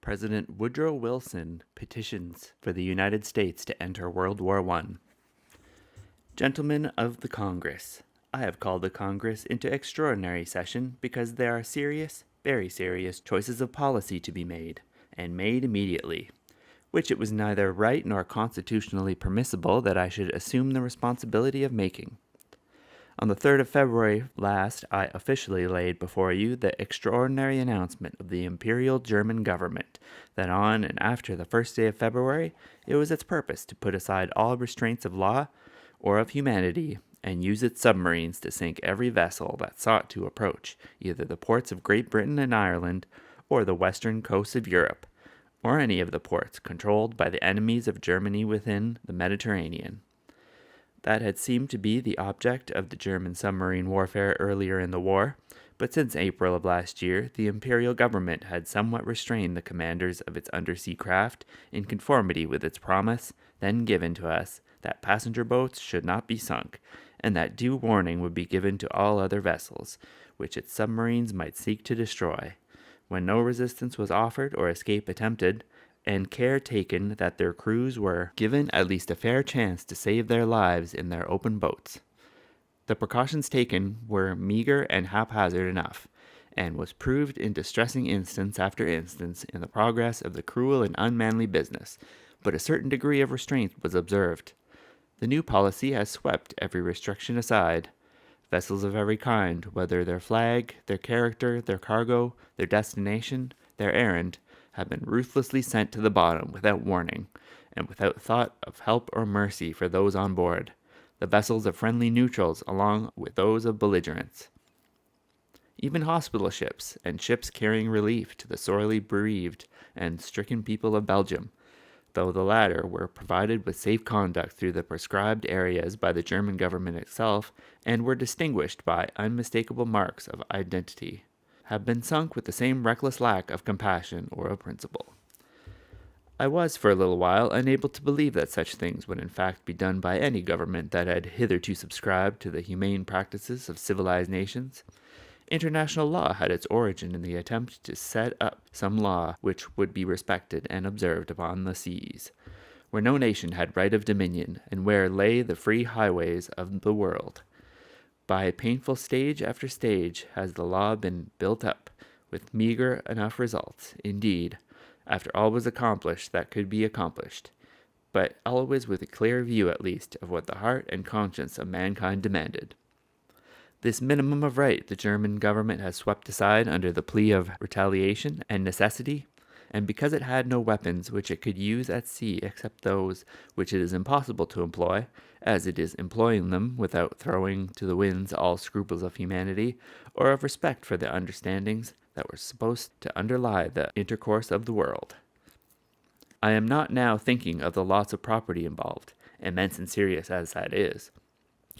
President Woodrow Wilson petitions for the United States to enter World War I. Gentlemen of the Congress, I have called the Congress into extraordinary session because there are serious, very serious choices of policy to be made, and made immediately, which it was neither right nor constitutionally permissible that I should assume the responsibility of making. On the 3rd of February last, I officially laid before you the extraordinary announcement of the Imperial German government that on and after the 1st day of February, it was its purpose to put aside all restraints of law or of humanity and use its submarines to sink every vessel that sought to approach either the ports of Great Britain and Ireland or the western coasts of Europe, or any of the ports controlled by the enemies of Germany within the Mediterranean. That had seemed to be the object of the German submarine warfare earlier in the war, but since April of last year, the imperial government had somewhat restrained the commanders of its undersea craft in conformity with its promise, then given to us, that passenger boats should not be sunk, and that due warning would be given to all other vessels, which its submarines might seek to destroy, when no resistance was offered or escape attempted, and care taken that their crews were given at least a fair chance to save their lives in their open boats. The precautions taken were meager and haphazard enough, and was proved in distressing instance after instance in the progress of the cruel and unmanly business, but a certain degree of restraint was observed. The new policy has swept every restriction aside. Vessels of every kind, whether their flag, their character, their cargo, their destination, their errand, have been ruthlessly sent to the bottom without warning, and without thought of help or mercy for those on board, the vessels of friendly neutrals along with those of belligerents. Even hospital ships and ships carrying relief to the sorely bereaved and stricken people of Belgium, though the latter were provided with safe conduct through the prescribed areas by the German government itself and were distinguished by unmistakable marks of identity, have been sunk with the same reckless lack of compassion or of principle. I was for a little while unable to believe that such things would in fact be done by any government that had hitherto subscribed to the humane practices of civilized nations. International law had its origin in the attempt to set up some law which would be respected and observed upon the seas, where no nation had right of dominion, and where lay the free highways of the world. By painful stage after stage has the law been built up, with meager enough results, indeed, after all was accomplished that could be accomplished, but always with a clear view at least of what the heart and conscience of mankind demanded. This minimum of right the German government has swept aside under the plea of retaliation and necessity, and because it had no weapons which it could use at sea except those which it is impossible to employ, as it is employing them without throwing to the winds all scruples of humanity or of respect for the understandings that were supposed to underlie the intercourse of the world. I am not now thinking of the loss of property involved, immense and serious as that is,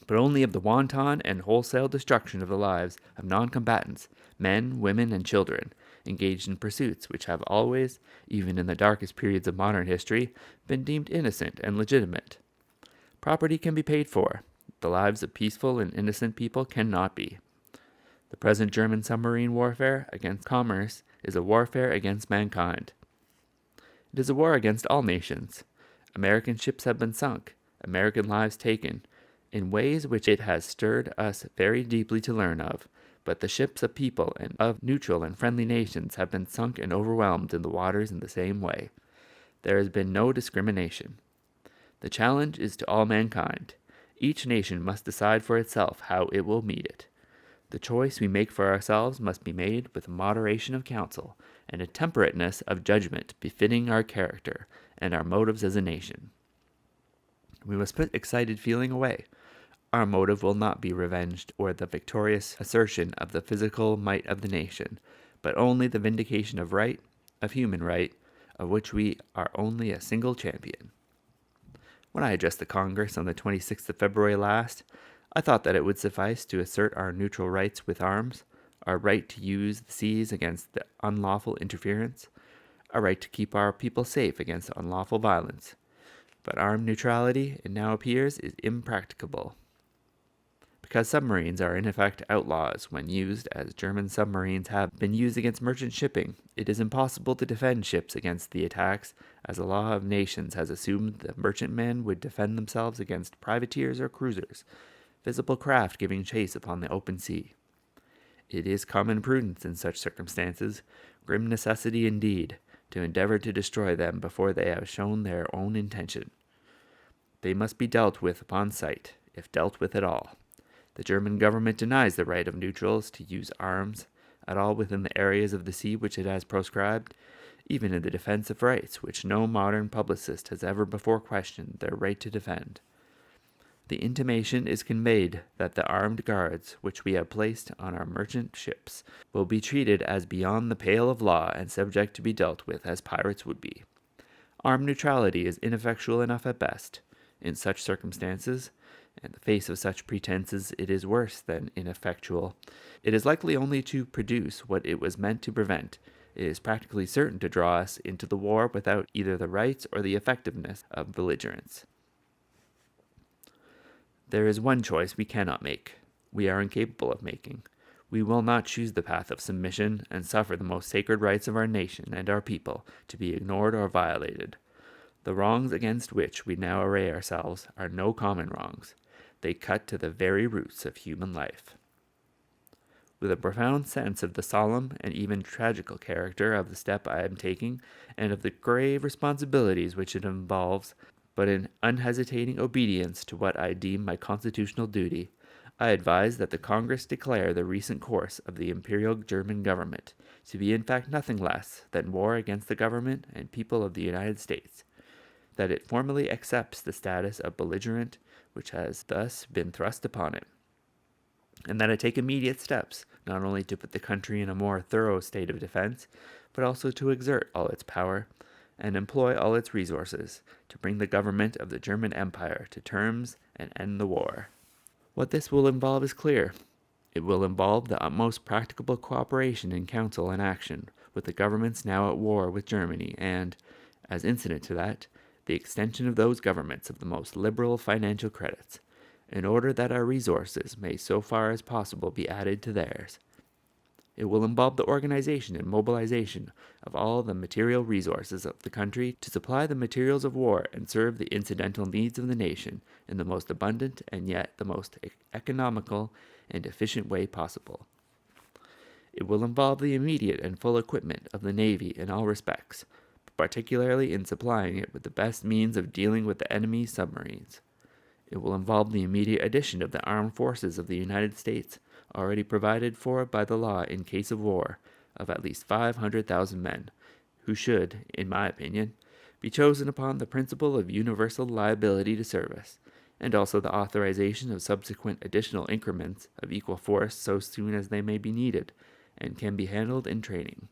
but only of the wanton and wholesale destruction of the lives of non-combatants, men, women, and children, engaged in pursuits which have always, even in the darkest periods of modern history, been deemed innocent and legitimate. Property can be paid for. The lives of peaceful and innocent people cannot be. The present German submarine warfare against commerce is a warfare against mankind. It is a war against all nations. American ships have been sunk, American lives taken, in ways which it has stirred us very deeply to learn of, but the ships of people and of neutral and friendly nations have been sunk and overwhelmed in the waters in the same way. There has been no discrimination. The challenge is to all mankind. Each nation must decide for itself how it will meet it. The choice we make for ourselves must be made with moderation of counsel and a temperateness of judgment befitting our character and our motives as a nation. We must put excited feeling away. Our motive will not be revenge or the victorious assertion of the physical might of the nation, but only the vindication of right, of human right, of which we are only a single champion. When I addressed the Congress on the 26th of February last, I thought that it would suffice to assert our neutral rights with arms, our right to use the seas against the unlawful interference, our right to keep our people safe against unlawful violence. But armed neutrality, it now appears, is impracticable. Because submarines are in effect outlaws when used, as German submarines have been used against merchant shipping, it is impossible to defend ships against the attacks, as the law of nations has assumed that merchantmen would defend themselves against privateers or cruisers, visible craft giving chase upon the open sea. It is common prudence in such circumstances, grim necessity indeed, to endeavor to destroy them before they have shown their own intention. They must be dealt with upon sight, if dealt with at all. The German government denies the right of neutrals to use arms at all within the areas of the sea which it has proscribed, even in the defense of rights which no modern publicist has ever before questioned their right to defend. The intimation is conveyed that the armed guards which we have placed on our merchant ships will be treated as beyond the pale of law and subject to be dealt with as pirates would be. Armed neutrality is ineffectual enough at best. In such circumstances, in the face of such pretenses, it is worse than ineffectual. It is likely only to produce what it was meant to prevent. It is practically certain to draw us into the war without either the rights or the effectiveness of belligerents. There is one choice we cannot make. We are incapable of making. We will not choose the path of submission and suffer the most sacred rights of our nation and our people to be ignored or violated. The wrongs against which we now array ourselves are no common wrongs. They cut to the very roots of human life. With a profound sense of the solemn and even tragical character of the step I am taking, and of the grave responsibilities which it involves, but in unhesitating obedience to what I deem my constitutional duty, I advise that the Congress declare the recent course of the Imperial German government to be in fact nothing less than war against the government and people of the United States, that it formally accepts the status of belligerent which has thus been thrust upon it, and that it take immediate steps not only to put the country in a more thorough state of defense, but also to exert all its power and employ all its resources to bring the government of the German Empire to terms and end the war. What this will involve is clear. It will involve the utmost practicable cooperation in counsel and action with the governments now at war with Germany and, as incident to that, the extension of those governments of the most liberal financial credits, in order that our resources may so far as possible be added to theirs. It will involve the organization and mobilization of all the material resources of the country to supply the materials of war and serve the incidental needs of the nation in the most abundant and yet the most economical and efficient way possible. It will involve the immediate and full equipment of the Navy in all respects, particularly in supplying it with the best means of dealing with the enemy's submarines. It will involve the immediate addition of the armed forces of the United States, already provided for by the law in case of war, of at least 500,000 men, who should, in my opinion, be chosen upon the principle of universal liability to service, and also the authorization of subsequent additional increments of equal force so soon as they may be needed, and can be handled in training.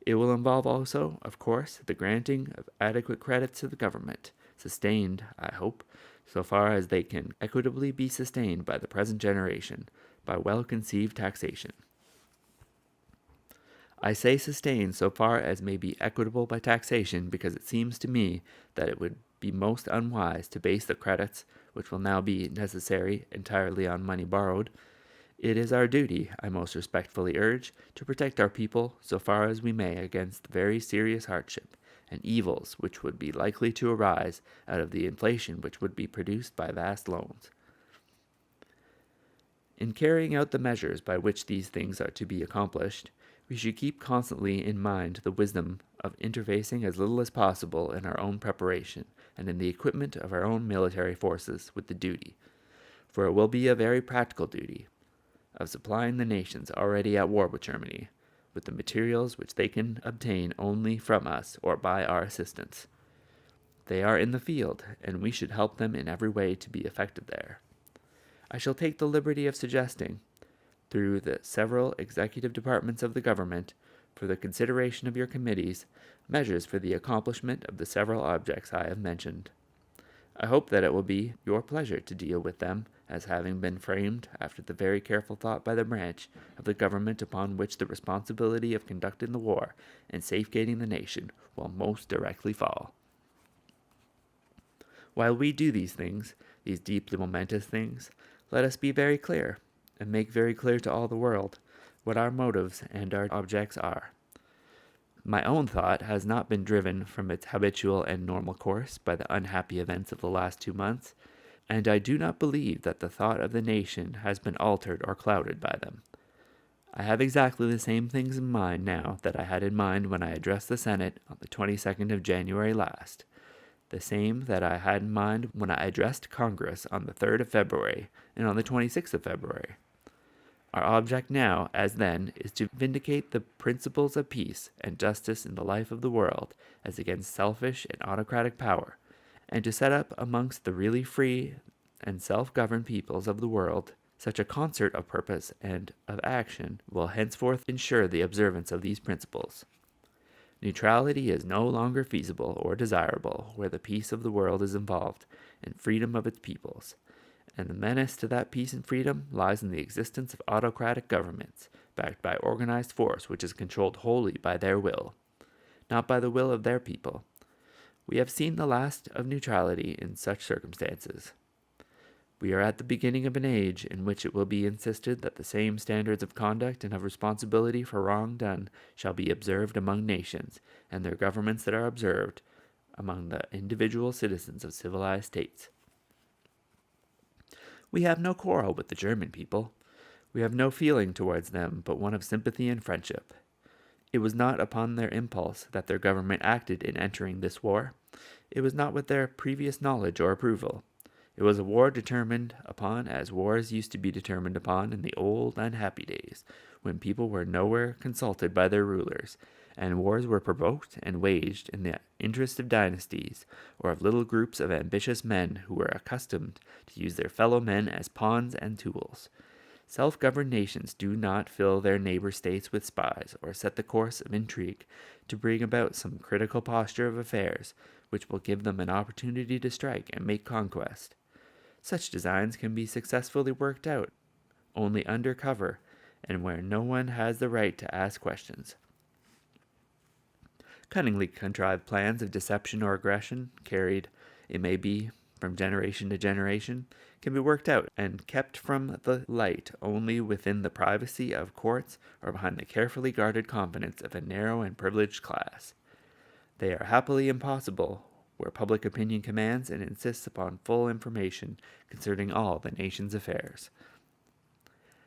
It will involve also, of course, the granting of adequate credits to the government, sustained, I hope, so far as they can equitably be sustained by the present generation, by well-conceived taxation. I say sustained so far as may be equitable by taxation because it seems to me that it would be most unwise to base the credits, which will now be necessary, entirely on money borrowed. It is our duty, I most respectfully urge, to protect our people so far as we may against very serious hardship and evils which would be likely to arise out of the inflation which would be produced by vast loans. In carrying out the measures by which these things are to be accomplished, we should keep constantly in mind the wisdom of interfacing as little as possible in our own preparation and in the equipment of our own military forces with the duty, for it will be a very practical duty, of supplying the nations already at war with Germany with the materials which they can obtain only from us or by our assistance. They are in the field, and we should help them in every way to be effective there. I shall take the liberty of suggesting, through the several executive departments of the government, for the consideration of your committees, measures for the accomplishment of the several objects I have mentioned. I hope that it will be your pleasure to deal with them as having been framed after the very careful thought by the branch of the government upon which the responsibility of conducting the war and safeguarding the nation will most directly fall. While we do these things, these deeply momentous things, Let us be very clear, and make very clear to all the world, what our motives and our objects are. My own thought has not been driven from its habitual and normal course by the unhappy events of the last 2 months, and I do not believe that the thought of the nation has been altered or clouded by them. I have exactly the same things in mind now that I had in mind when I addressed the Senate on the 22nd of January last, the same that I had in mind when I addressed Congress on the 3rd of February and on the 26th of February. Our object now, as then, is to vindicate the principles of peace and justice in the life of the world as against selfish and autocratic power, and to set up amongst the really free and self-governed peoples of the world such a concert of purpose and of action will henceforth ensure the observance of these principles. Neutrality is no longer feasible or desirable where the peace of the world is involved and freedom of its peoples, and the menace to that peace and freedom lies in the existence of autocratic governments, backed by organized force which is controlled wholly by their will, not by the will of their people. We have seen the last of neutrality in such circumstances. We are at the beginning of an age in which it will be insisted that the same standards of conduct and of responsibility for wrong done shall be observed among nations, and their governments that are observed among the individual citizens of civilized states. We have no quarrel with the German people. We have no feeling towards them but one of sympathy and friendship. It was not upon their impulse that their government acted in entering this war. It was not with their previous knowledge or approval. It was a war determined upon as wars used to be determined upon in the old unhappy days, when people were nowhere consulted by their rulers, and wars were provoked and waged in the interest of dynasties, or of little groups of ambitious men who were accustomed to use their fellow men as pawns and tools. Self-governed nations do not fill their neighbor states with spies, or set the course of intrigue to bring about some critical posture of affairs, which will give them an opportunity to strike and make conquest. Such designs can be successfully worked out only under cover and where no one has the right to ask questions. Cunningly contrived plans of deception or aggression, carried, it may be, from generation to generation, can be worked out and kept from the light only within the privacy of courts or behind the carefully guarded confidence of a narrow and privileged class. They are happily impossible where public opinion commands and insists upon full information concerning all the nation's affairs.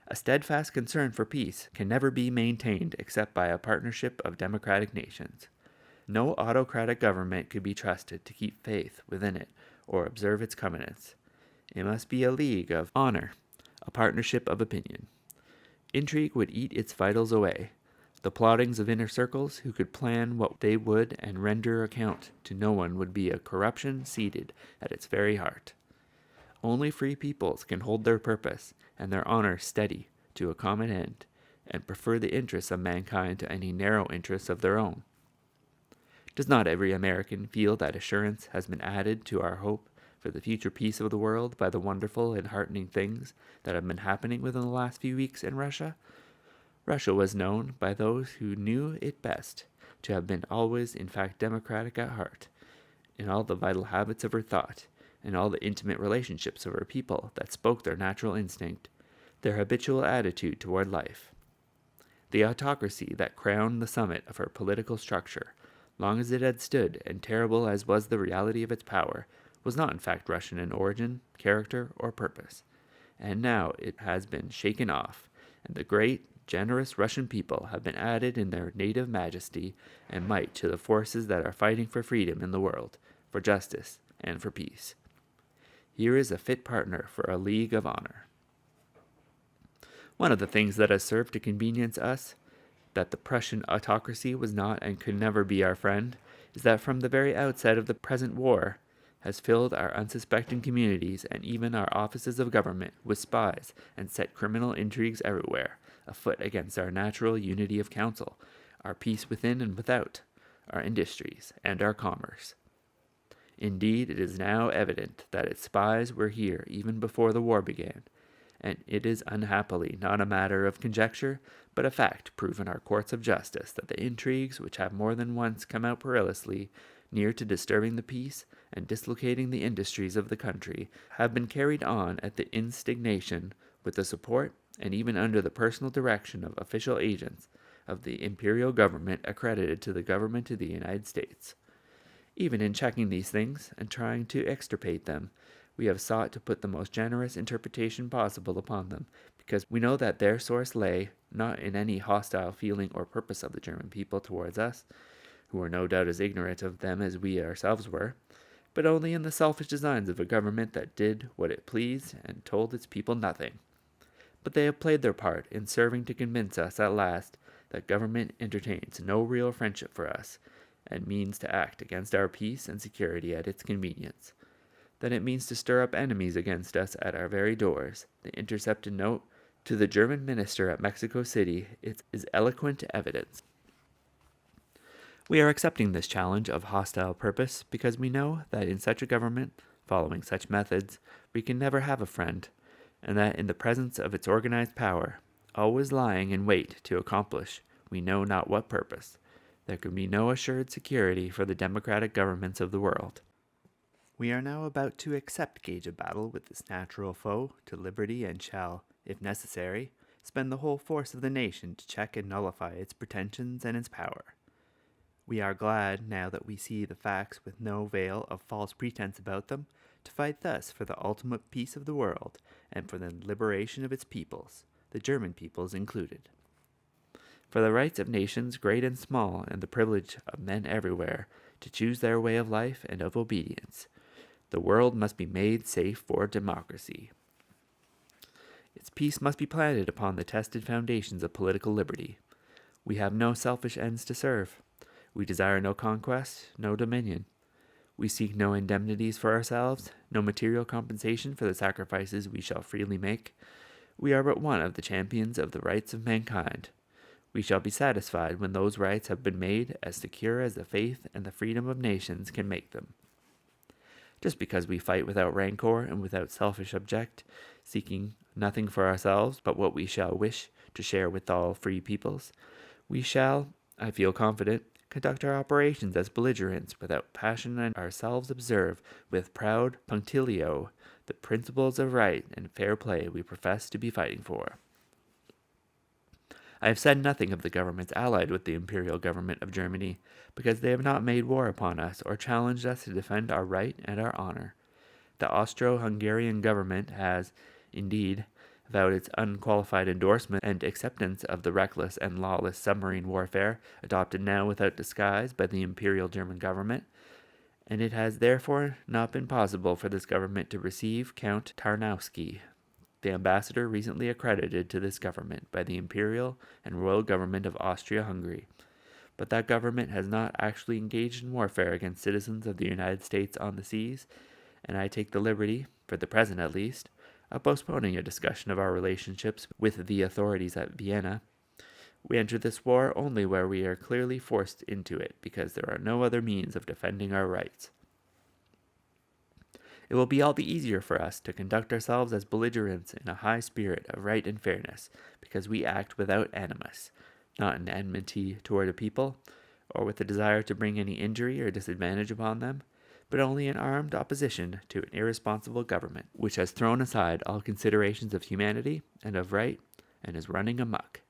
A steadfast concern for peace can never be maintained except by a partnership of democratic nations. No autocratic government could be trusted to keep faith within it or observe its covenants. It must be a league of honor, a partnership of opinion. Intrigue would eat its vitals away. The plottings of inner circles who could plan what they would and render account to no one would be a corruption seated at its very heart. Only free peoples can hold their purpose and their honor steady to a common end, and prefer the interests of mankind to any narrow interests of their own. Does not every American feel that assurance has been added to our hope for the future peace of the world by the wonderful and heartening things that have been happening within the last few weeks in Russia? Russia was known by those who knew it best to have been always, in fact, democratic at heart, in all the vital habits of her thought, in all the intimate relationships of her people that spoke their natural instinct, their habitual attitude toward life. The autocracy that crowned the summit of her political structure, long as it had stood, and terrible as was the reality of its power, was not in fact Russian in origin, character, or purpose. And now it has been shaken off, and the great, generous Russian people have been added in their native majesty and might to the forces that are fighting for freedom in the world, for justice, and for peace. Here is a fit partner for a league of honor. One of the things that has served to convenience us, that the Prussian autocracy was not and could never be our friend, is that from the very outset of the present war has filled our unsuspecting communities and even our offices of government with spies and set criminal intrigues everywhere, afoot against our natural unity of counsel, our peace within and without, our industries, and our commerce. Indeed, it is now evident that its spies were here even before the war began, and it is unhappily not a matter of conjecture, but a fact proven in our courts of justice that the intrigues which have more than once come out perilously near to disturbing the peace and dislocating the industries of the country, have been carried on at the instigation, with the support, and even under the personal direction of official agents of the imperial government accredited to the government of the United States. Even in checking these things and trying to extirpate them, we have sought to put the most generous interpretation possible upon them, because we know that their source lay not in any hostile feeling or purpose of the German people towards us, who were no doubt as ignorant of them as we ourselves were, but only in the selfish designs of a government that did what it pleased and told its people nothing. But they have played their part in serving to convince us at last that government entertains no real friendship for us, and means to act against our peace and security at its convenience, that it means to stir up enemies against us at our very doors. The intercepted note to the German minister at Mexico City is eloquent evidence. We are accepting this challenge of hostile purpose because we know that in such a government, following such methods, we can never have a friend, and that in the presence of its organized power, always lying in wait to accomplish we know not what purpose, there can be no assured security for the democratic governments of the world. We are now about to gauge a battle with this natural foe to liberty, and shall, if necessary, spend the whole force of the nation to check and nullify its pretensions and its power. We are glad, now that we see the facts with no veil of false pretense about them, to fight thus for the ultimate peace of the world, and for the liberation of its peoples, the German peoples included. For the rights of nations great and small, and the privilege of men everywhere to choose their way of life and of obedience, the world must be made safe for democracy. Its peace must be planted upon the tested foundations of political liberty. We have no selfish ends to serve. We desire no conquest, no dominion. We seek no indemnities for ourselves, no material compensation for the sacrifices we shall freely make. We are but one of the champions of the rights of mankind. We shall be satisfied when those rights have been made as secure as the faith and the freedom of nations can make them. Just because we fight without rancor and without selfish object, seeking nothing for ourselves but what we shall wish to share with all free peoples, we shall, I feel confident, conduct our operations as belligerents without passion, and ourselves observe with proud punctilio the principles of right and fair play we profess to be fighting for. I have said nothing of the governments allied with the imperial government of Germany, because they have not made war upon us or challenged us to defend our right and our honor. The Austro-Hungarian government has, indeed, vowed its unqualified endorsement and acceptance of the reckless and lawless submarine warfare adopted now without disguise by the imperial German government, and it has therefore not been possible for this government to receive Count Tarnowski, the ambassador recently accredited to this government by the imperial and royal government of Austria-Hungary. But that government has not actually engaged in warfare against citizens of the United States on the seas, and I take the liberty, for the present at least, of postponing a discussion of our relationships with the authorities at Vienna. We enter this war only where we are clearly forced into it, because there are no other means of defending our rights. It will be all the easier for us to conduct ourselves as belligerents in a high spirit of right and fairness, because we act without animus, not in enmity toward a people, or with the desire to bring any injury or disadvantage upon them, but only in armed opposition to an irresponsible government, which has thrown aside all considerations of humanity and of right, and is running amok.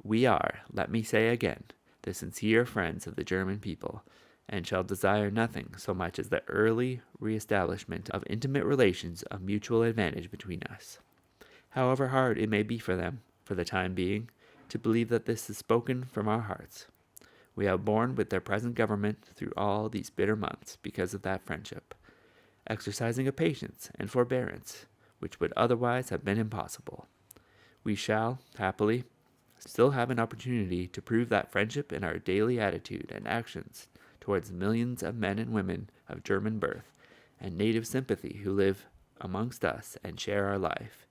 We are, let me say again, the sincere friends of the German people, and shall desire nothing so much as the early reestablishment of intimate relations of mutual advantage between us. However hard it may be for them, for the time being, to believe that this is spoken from our hearts, we have borne with their present government through all these bitter months because of that friendship, exercising a patience and forbearance which would otherwise have been impossible. We shall, happily, still have an opportunity to prove that friendship in our daily attitude and actions towards millions of men and women of German birth and native sympathy who live amongst us and share our life,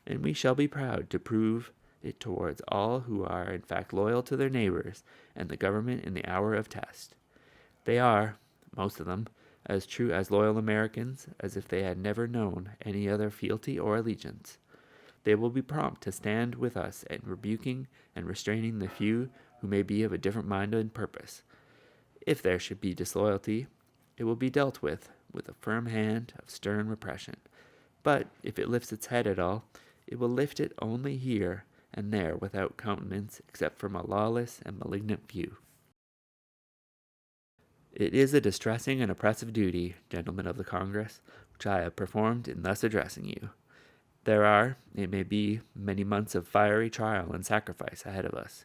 and we shall be proud to prove it towards all who are in fact loyal to their neighbors and the government in the hour of test. They are, most of them, as true as loyal Americans as if they had never known any other fealty or allegiance. They will be prompt to stand with us in rebuking and restraining the few who may be of a different mind and purpose. If there should be disloyalty, it will be dealt with a firm hand of stern repression. But if it lifts its head at all, it will lift it only here and there without countenance except from a lawless and malignant few. It is a distressing and oppressive duty, gentlemen of the Congress, which I have performed in thus addressing you. There are, it may be, many months of fiery trial and sacrifice ahead of us.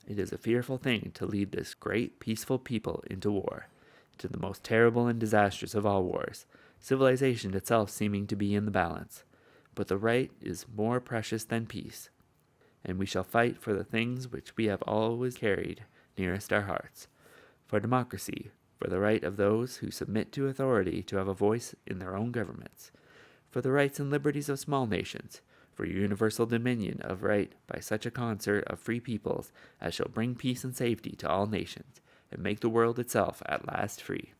It is a fearful thing to lead this great, peaceful people into war, to the most terrible and disastrous of all wars, civilization itself seeming to be in the balance. But the right is more precious than peace, and we shall fight for the things which we have always carried nearest our hearts, for democracy, for the right of those who submit to authority to have a voice in their own governments, for the rights and liberties of small nations, for universal dominion of right by such a concert of free peoples as shall bring peace and safety to all nations, and make the world itself at last free.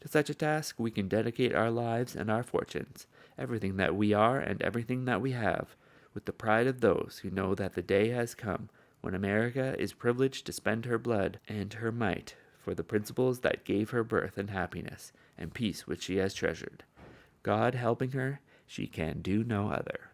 To such a task we can dedicate our lives and our fortunes, everything that we are and everything that we have, with the pride of those who know that the day has come when America is privileged to spend her blood and her might for the principles that gave her birth and happiness and peace which she has treasured. God helping her, she can do no other.